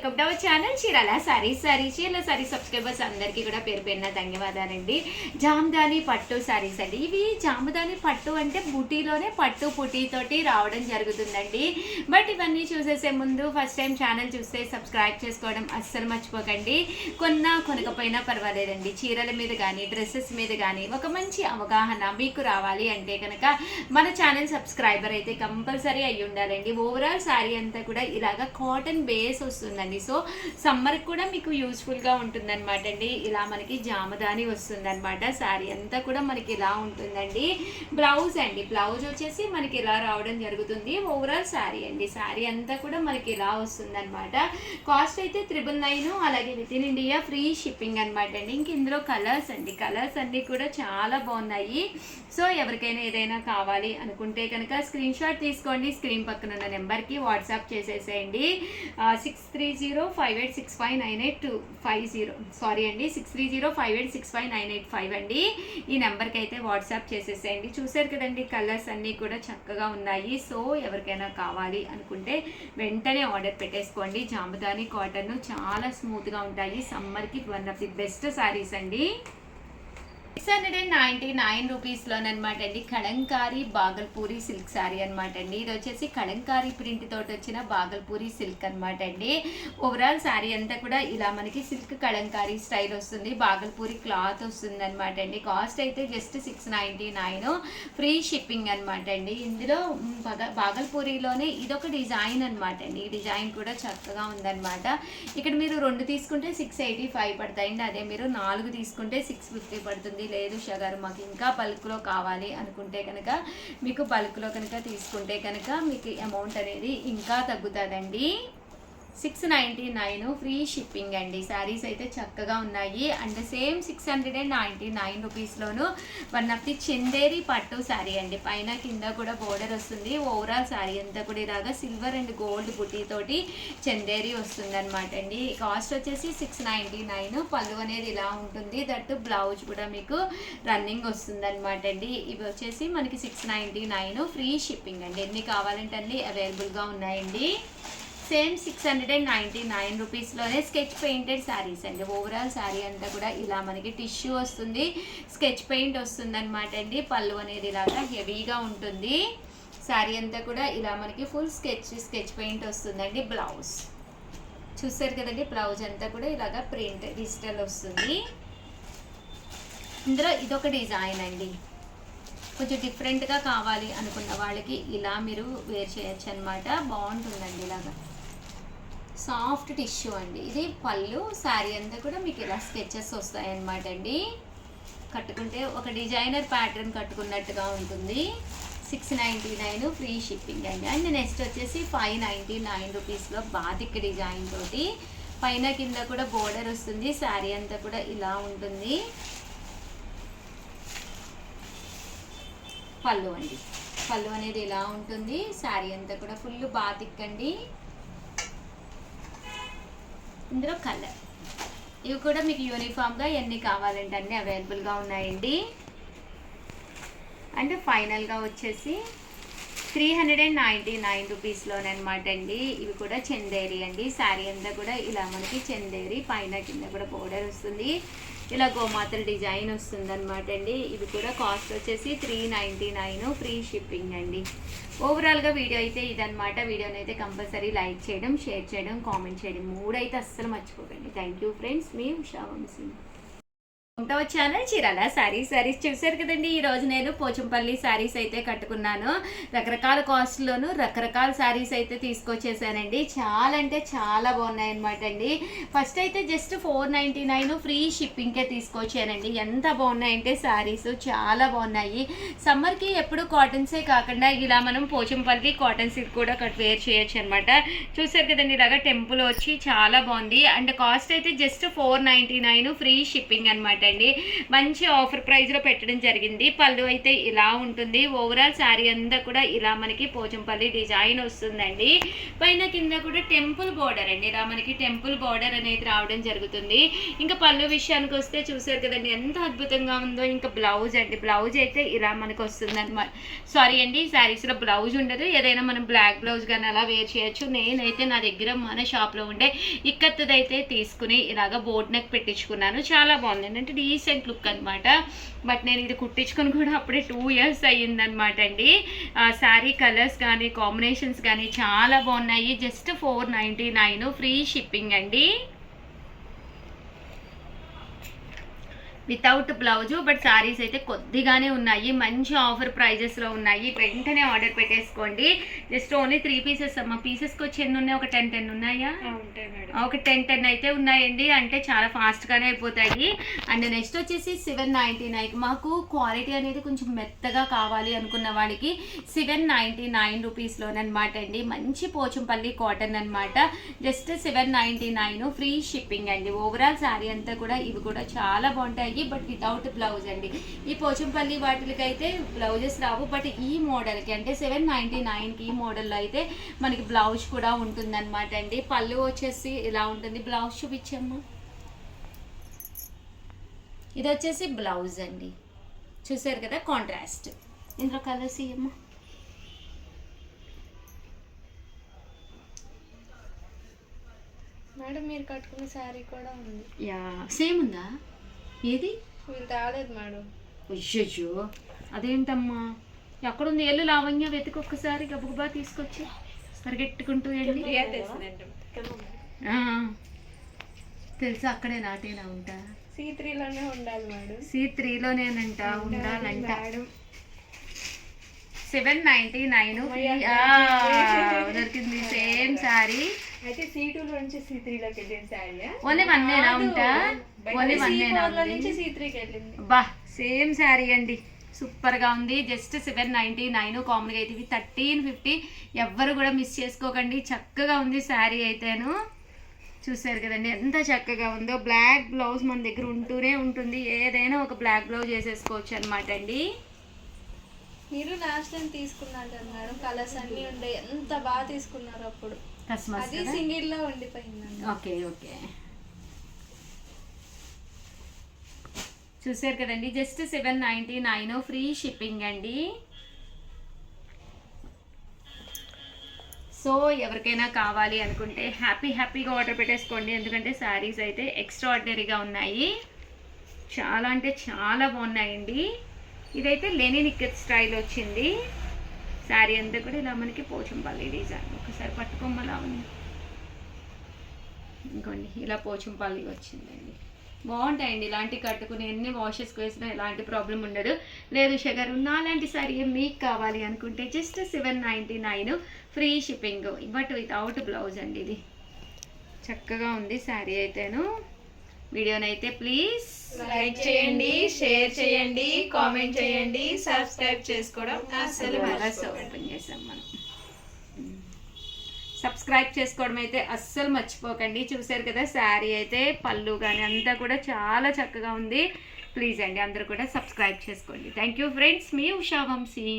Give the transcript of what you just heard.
Welcome to our channel Chirala Chirala sorry subscribers అందరికీ కూడా పేరు పేరున ధన్యవాదాలండి. జామదాని పట్టు సారీస్ అండి. ఇవి జామదాని పట్టు అంటే బుటీలోనే పట్టు పుటీతోటి రావడం జరుగుతుందండి. బట్ ఇవన్నీ చూసేసే ముందు ఫస్ట్ టైం ఛానల్ చూస్తే సబ్స్క్రైబ్ చేసుకోవడం అస్సలు మర్చిపోకండి. కొనకపోయినా పర్వాలేదండి. చీరల మీద కానీ డ్రెస్సెస్ మీద కానీ ఒక మంచి అవగాహన మీకు రావాలి అంటే కనుక మన ఛానల్ సబ్స్క్రైబర్ అయితే కంపల్సరీ అయ్యి ఉండాలండి. ఓవరాల్ శారీ అంతా కూడా ఇలాగా కాటన్ బేస్ వస్తుందండి. సో సమ్మర్కి కూడా మీకు యూస్ఫుల్గా ఉంటుందన్నమాట అండి. ఇలా మనకి జామదాని వస్తుందన్నమాట. శారీ అంతా కూడా మనకి ఇలా ఉంటుందండి. బ్లౌజ్ అండి, బ్లౌజ్ వచ్చేసి మనకి ఇలా రావడం జరుగుతుంది. ఓవరాల్ శారీ అండి, శారీ అంతా కూడా మనకి ఇలా వస్తుందన్నమాట. కాస్ట్ అయితే 999, అలాగే with in India free shipping అనమాట అండి. ఇంక ఇందులో కలర్స్ అండి, కలర్స్ అన్నీ కూడా చాలా బాగున్నాయి. సో ఎవరికైనా ఏదైనా కావాలి అనుకుంటే కనుక స్క్రీన్ షాట్ తీసుకోండి. స్క్రీన్ పక్కన ఉన్న నెంబర్కి వాట్సాప్ చేసేసేయండి. 6305865985 సారీ అండి 6305865985 అండి. ఈ నెంబర్కి అయితే వాట్సాప్ చేసేసేయండి. చూసారు కదండి, కలర్స్ అన్నీ కూడా చక్కగా ఉన్నాయి. సో ఎవరికైనా కావాలి అనుకుంటే వెంటనే ఆర్డర్ పెట్టేసుకోండి. జామదాని కాటన్ చాలా స్మూత్గా ఉంటాయి. సమ్మర్కి one of the best saris అండి. 699 రూపీస్లోనమాట అండి. కలంకారీ బాగల్పూరి సిల్క్ శారీ అనమాట అండి. ఇది వచ్చేసి కలంకారీ ప్రింట్ తోటి వచ్చిన బాగల్పూరి సిల్క్ అనమాట అండి. ఓవరాల్ శారీ అంతా కూడా ఇలా మనకి సిల్క్ కలంకారీ స్టైల్ వస్తుంది. బాగల్పూరి క్లాత్ వస్తుంది అనమాట అండి. కాస్ట్ అయితే జస్ట్ 699, ఫ్రీ షిప్పింగ్ అనమాట అండి. ఇందులో బాగల్పూరిలోనే ఇదొక డిజైన్ అనమాట అండి. ఈ డిజైన్ కూడా చక్కగా ఉందన్నమాట. ఇక్కడ మీరు 2 తీసుకుంటే 685 పడతాయండి. అదే మీరు 4 తీసుకుంటే 650 పడుతుంది. లేదు షగారు మాకు ఇంకా బల్క్లో కావాలి అనుకుంటే కనుక మీకు బల్క్లో కనుక తీసుకుంటే కనుక మీకు అమౌంట్ అనేది ఇంకా తగ్గుతుందండి. 699 ఫ్రీ షిప్పింగ్ అండి. శారీస్ అయితే చక్కగా ఉన్నాయి. అండ్ సేమ్ 699 రూపీస్లోను వన్ ఆఫ్ ది చందేరి పట్టు శారీ అండి. పైన కింద కూడా బోర్డర్ వస్తుంది. ఓవరాల్ శారీ అంతా కూడా ఇలాగా సిల్వర్ అండ్ గోల్డ్ బుటీతోటి చందేరి వస్తుంది అనమాట అండి. కాస్ట్ వచ్చేసి 699. పళ్ళు అనేది ఇలా ఉంటుంది. దట్టు బ్లౌజ్ కూడా మీకు రన్నింగ్ వస్తుంది అనమాట అండి. ఇవి వచ్చేసి మనకి 699 ఫ్రీ షిప్పింగ్ అండి. ఎన్ని కావాలంటే అన్ని అవైలబుల్గా ఉన్నాయండి. సేమ్ 699 రూపీస్లోనే స్కెచ్ పెయింటెడ్ శారీస్ అండి. ఓవరాల్ శారీ అంతా కూడా ఇలా మనకి టిష్యూ వస్తుంది, స్కెచ్ పెయింట్ వస్తుంది అనమాట అండి. పళ్ళు అనేది ఇలాగా హెవీగా ఉంటుంది. శారీ అంతా కూడా ఇలా మనకి ఫుల్ స్కెచ్ పెయింట్ వస్తుందండి. బ్లౌజ్ చూసారు కదండి, బ్లౌజ్ అంతా కూడా ఇలాగా ప్రింట్ డిజిటల్ వస్తుంది. ఇందులో ఇదొక డిజైన్ అండి. కొంచెం డిఫరెంట్గా కావాలి అనుకున్న వాళ్ళకి ఇలా మీరు వేర్ చేయొచ్చు అనమాట. బాగుంటుందండి. ఇలాగా సాఫ్ట్ టిష్యూ అండి. ఇది పళ్ళు. శారీ అంతా కూడా మీకు ఇలా స్కెచెస్ వస్తాయన్నమాట అండి. కట్టుకుంటే ఒక డిజైనర్ ప్యాటర్న్ కట్టుకున్నట్టుగా ఉంటుంది. 699 ఫ్రీ షిప్పింగ్ అండి. అండ్ నెక్స్ట్ వచ్చేసి 599 రూపీస్లో బాతిక్ డిజైన్ తోటి పైన కింద కూడా బోర్డర్ వస్తుంది. శారీ అంతా కూడా ఇలా ఉంటుంది. పళ్ళు అండి, పళ్ళు అనేది ఇలా ఉంటుంది. శారీ అంతా కూడా ఫుల్ బాతిక్ అండి. ఇందులో కలర్ ఇవి కూడా మీకు యూనిఫామ్గా ఎన్ని కావాలంటే అన్నీ అవైలబుల్గా ఉన్నాయండి. అండ్ ఫైనల్గా వచ్చేసి 399 రూపీస్లోనమాట అండి. ఇవి కూడా చందేరి అండి. శారీ అంతా కూడా ఇలా మనకి చందేరి, పైన కింద కూడా బోర్డర్ వస్తుంది. ఇలా గోమాతల డిజైన్ వస్తుంది అనమాట అండి. ఇవి కూడా కాస్ట్ వచ్చేసి 399 ఫ్రీ షిప్పింగ్ అండి. ఓవరాల్గా వీడియో అయితే ఇదనమాట. వీడియోని అయితే కంపల్సరీ లైక్ చేయడం, షేర్ చేయడం, కామెంట్ చేయడం 3 అయితే అస్సలు మర్చిపోకండి. థ్యాంక్ యూ ఫ్రెండ్స్, మీ ఉషా వంశీ. ఉంటా ఛానల్ చీరాల శారీస్ చూసారు కదండి. ఈరోజు నేను పోచంపల్లి శారీస్ అయితే కట్టుకున్నాను. రకరకాల కాస్ట్లోను రకరకాల శారీస్ అయితే తీసుకొచ్చేసానండి. చాలా అంటే చాలా బాగున్నాయి అనమాట అండి. ఫస్ట్ అయితే జస్ట్ 499 ఫ్రీ షిప్పింగ్కే తీసుకొచ్చానండి. ఎంత బాగున్నాయంటే శారీస్ చాలా బాగున్నాయి. సమ్మర్కి ఎప్పుడు కాటన్సే కాకుండా ఇలా మనం పోచంపల్లి కాటన్ సిల్క్ కూడా వేర్ చేయొచ్చు అనమాట. చూసారు కదండి, ఇలాగా టెంపుల్ వచ్చి చాలా బాగుంది. అండ్ కాస్ట్ అయితే జస్ట్ 499 ఫ్రీ షిప్పింగ్ అనమాట అండి. మంచి ఆఫర్ ప్రైస్లో పెట్టడం జరిగింది. పళ్ళు అయితే ఇలా ఉంటుంది. ఓవరాల్ శారీ అంతా కూడా ఇలా మనకి పోచంపల్లి డిజైన్ వస్తుందండి. పైన కింద కూడా టెంపుల్ బార్డర్ అండి, ఇలా మనకి టెంపుల్ బార్డర్ అనేది రావడం జరుగుతుంది. ఇంకా పళ్ళు విషయానికి వస్తే చూసారు కదండి ఎంత అద్భుతంగా ఉందో. ఇంకా బ్లౌజ్ అండి, బ్లౌజ్ అయితే ఇలా మనకు వస్తుంది అనమాట. సారీ అండి, శారీస్లో బ్లౌజ్ ఉండదు, ఏదైనా మనం బ్లాక్ బ్లౌజ్ కానీ అలా వేర్ చేయొచ్చు. నేనైతే నా దగ్గర మన షాప్లో ఉండే ఇక్కత్తదైతే తీసుకుని ఇలాగ బోట్ నెక్ పెట్టించుకున్నాను. చాలా బాగుంది అంటే డీసెంట్ లుక్ అనమాట. బట్ నేను ఇది కుట్టించుకొని కూడా అప్పుడే 2 years అయ్యిందనమాట అండి. శారీ కలర్స్ కానీ కాంబినేషన్స్ కానీ చాలా బాగున్నాయి. జస్ట్ 499 ఫ్రీ షిప్పింగ్ అండి, వితౌట్ బ్లౌజు. బట్ శారీస్ అయితే కొద్దిగానే ఉన్నాయి, మంచి ఆఫర్ ప్రైజెస్లో ఉన్నాయి. వెంటనే ఆర్డర్ పెట్టేసుకోండి. జస్ట్ ఓన్లీ 3 pieces అమ్మ. పీసెస్కి వచ్చి ఎన్ని ఉన్నాయి? ఒక 10 ఉన్నాయా? ఒక 10 అయితే ఉన్నాయండి. అంటే చాలా ఫాస్ట్గానే అయిపోతాయి. అండ్ నెక్స్ట్ వచ్చేసి 799. మాకు క్వాలిటీ అనేది కొంచెం మెత్తగా కావాలి అనుకున్న వాళ్ళకి 799 రూపీస్లోనమాట అండి. మంచి పోచంపల్లి కాటన్ అనమాట. జస్ట్ 799 ఫ్రీ షిప్పింగ్ అండి. ఓవరాల్ శారీ అంతా కూడా ఇవి కూడా చాలా బాగుంటాయి, బట్ వితౌట్ బ్లౌజ్ అండి. ఈ పోచంపల్లి వాటికి అయితే బ్లౌజెస్ రావు. బట్ ఈ మోడల్కి అంటే 799కి ఈ మోడల్లో అయితే మనకి బ్లౌజ్ కూడా ఉంటుందన్నమాట అండి. పళ్ళు వచ్చేసి ఇలా ఉంటుంది. బ్లౌజ్ చూపించమ్మా. ఇది వచ్చేసి బ్లౌజ్ అండి, చూసారు కదా కాంట్రాస్ట్. ఇందులో కలర్స్ ఇయ్యమ్మా. మేడం మీరు కట్టుకున్న శారీ కూడా ఉంది. యా సేమ్ ఉందా? ఏది? వీళ్ళు తేలేదు మేడం. అయ్యో అదేంటమ్మా, ఎక్కడుంది? ఎల్లు లావణ్య వెతికి ఒక్కసారి గబగబా తీసుకొచ్చి పరిగెట్టుకుంటూ వెళ్ళి. తెలుసా అక్కడే నాటేనా ఉంటా? C3లోనే ఉండాలి మేడం. C3లోనేనంట ఉండాలంట. 799 దొరికింది సేమ్ శారీ. అయితే C2 నుంచి C3లోకి వెళ్ళిన శారీ ఓన్లీ 1 ఉంటా? ఓన్లీ 1 నుంచి C3కి వెళ్ళింది. బా సేమ్ శారీ అండి, సూపర్గా ఉంది. జస్ట్ 799. కామన్గా అయితే ఇవి 1350. ఎవ్వరు కూడా మిస్ చేసుకోకండి. చక్కగా ఉంది శారీ అయితేను. చూసారు కదండి ఎంత చక్కగా ఉందో. బ్లాక్ బ్లౌజ్ మన దగ్గర ఉంటూనే ఉంటుంది, ఏదైనా ఒక బ్లాక్ బ్లౌజ్ వేసేసుకోవచ్చు అనమాట అండి. మీరు లాస్ట్ టైం తీసుకున్నారు కదా మేడం, కలర్స్ అన్నీ ఉండే, ఎంత బాగా తీసుకున్నారు అప్పుడు. అది సింగిల్ లో ఉండిపోయింది. ఓకే ఓకే, చూసారు కదండి జస్ట్ 799 ఫ్రీ షిప్పింగ్ అండి. సో ఎవరికైనా కావాలి అనుకుంటే హ్యాపీగా ఆర్డర్ పెట్టేసుకోండి. ఎందుకంటే శారీస్ అయితే ఎక్స్ట్రాఆర్డినరీగా ఉన్నాయి, చాలా అంటే చాలా బాగున్నాయండి. ఇదైతే లెనిన్ ఇక్కత్ స్టైల్ వచ్చింది. శారీ అంతా కూడా ఇలా మనకి పోచంపల్లి డిజైన్. ఒకసారి పట్టుకోమలా ఉంది ఇంకోండి, ఇలా పోచంపల్లి వచ్చిందండి. బాగుంటాయండి ఇలాంటి కట్టుకుని ఎన్ని వాషెస్కి వేసినా ఎలాంటి ప్రాబ్లం ఉండదు. లేదు షుగర్ నాలాంటి శారీ మీకు కావాలి అనుకుంటే just 799 free shipping, but without blouse అండి. ఇది చక్కగా ఉంది శారీ అయితేను. వీడియోనైతే ప్లీజ్ లైక్ చేయండి, షేర్ చేయండి, కామెంట్ చేయండి, సబ్స్క్రైబ్ చేసుకోవడం అస్సలు ఓపెన్ చేసాం మనం. సబ్స్క్రైబ్ చేసుకోవడం అయితే అస్సలు మర్చిపోకండి. చూసారు కదా శారీ అయితే పళ్ళు కానీ అంతా కూడా చాలా చక్కగా ఉంది. ప్లీజ్ అండి అందరూ కూడా సబ్స్క్రైబ్ చేసుకోండి. థ్యాంక్ యూ ఫ్రెండ్స్, మీ ఉషా వంశీ.